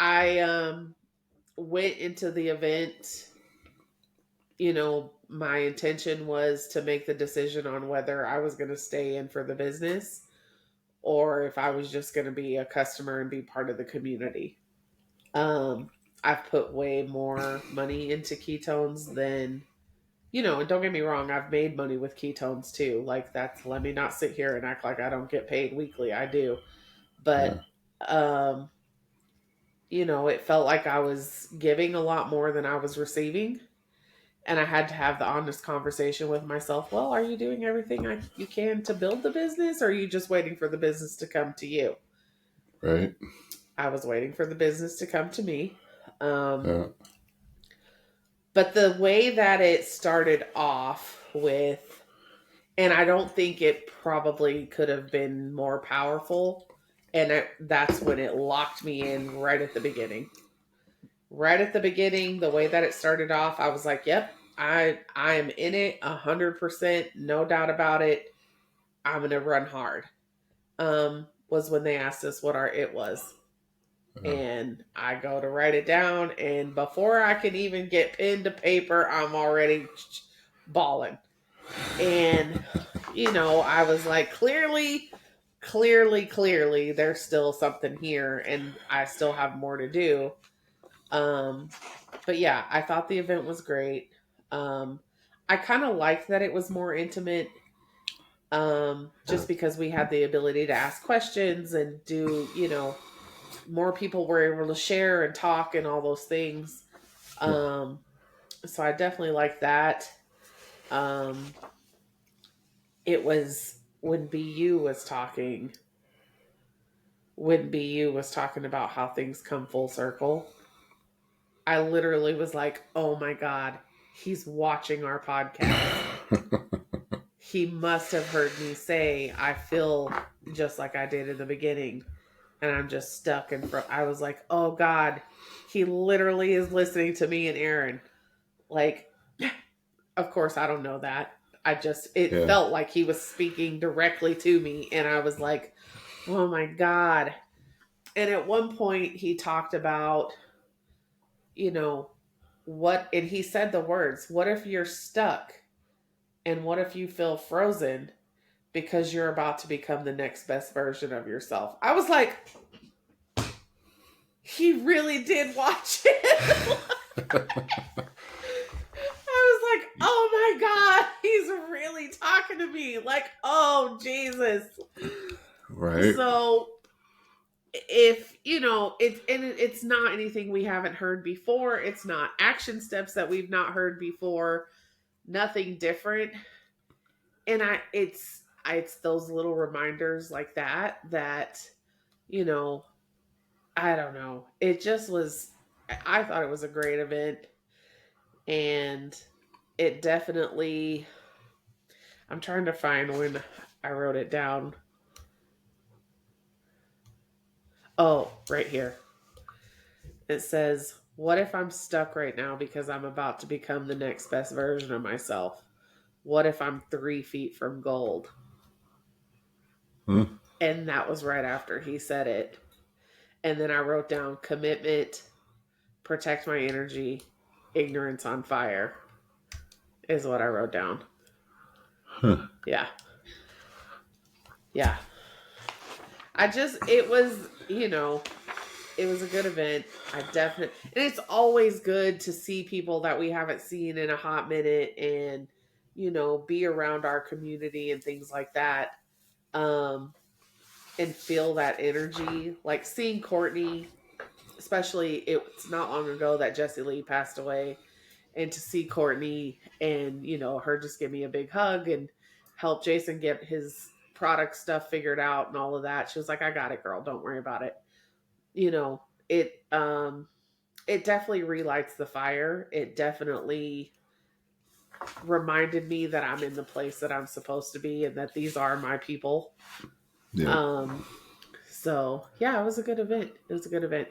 I went into the event, my intention was to make the decision on whether I was going to stay in for the business or if I was just going to be a customer and be part of the community. Um, I've put way more money into ketones than, and don't get me wrong, I've made money with ketones too. Like let me not sit here and act like I don't get paid weekly. I do. Yeah. But, um, it felt like I was giving a lot more than I was receiving. And I had to have the honest conversation with myself. Well, are you doing everything you can to build the business, or are you just waiting for the business to come to you? Right. I was waiting for the business to come to me. Yeah. But the way that it started off with, and I don't think it probably could have been more powerful. And that's when it locked me in right at the beginning. Right at the beginning, the way that it started off, I was like, "Yep, I am in it 100%, no doubt about it. I'm gonna run hard." Was when they asked us what our it was, Yeah. and I go to write it down, and before I can even get pen to paper, I'm already bawling. And I was like, clearly, there's still something here, and I still have more to do. But yeah, I thought the event was great. I kind of liked that it was more intimate, just because we had the ability to ask questions and do, more people were able to share and talk and all those things. So I definitely like that. Um, it was when BU was talking about how things come full circle. I literally was like, oh my God, he's watching our podcast. He must have heard me say, I feel just like I did in the beginning. And I'm just stuck in front. I was like, oh God, he literally is listening to me and Aaron. Like, of course, I don't know that. It Yeah. felt like he was speaking directly to me. And I was like, oh my God. And at one point, he talked about, you know, and he said the words, what if you're stuck? And what if you feel frozen because you're about to become the next best version of yourself? I was like, he really did watch it. I was like, oh my God, he's really talking to me. Like, oh, Jesus. Right. So if it's not anything we haven't heard before, it's not action steps that we've not heard before, nothing different. And it's those little reminders like that you know I don't know, it just was, I thought it was a great event. And it definitely, I'm trying to find when I wrote it down. Oh, right here. It says, what if I'm stuck right now because I'm about to become the next best version of myself? What if I'm 3 feet from gold? Hmm. And that was right after he said it. And then I wrote down commitment, protect my energy, ignorance on fire is what I wrote down. Huh. Yeah. Yeah. It was, it was a good event. I definitely, and it's always good to see people that we haven't seen in a hot minute and, be around our community and things like that. Um, and feel that energy. Like seeing Courtney, especially it's not long ago that Jessie Lee passed away, and to see Courtney and, her just give me a big hug and help Jason get his product stuff figured out and all of that. She was like, I got it, girl. Don't worry about it. You know, it definitely relights the fire. It definitely reminded me that I'm in the place that I'm supposed to be and that these are my people. Yeah. Um, so yeah, it was a good event. It was a good event.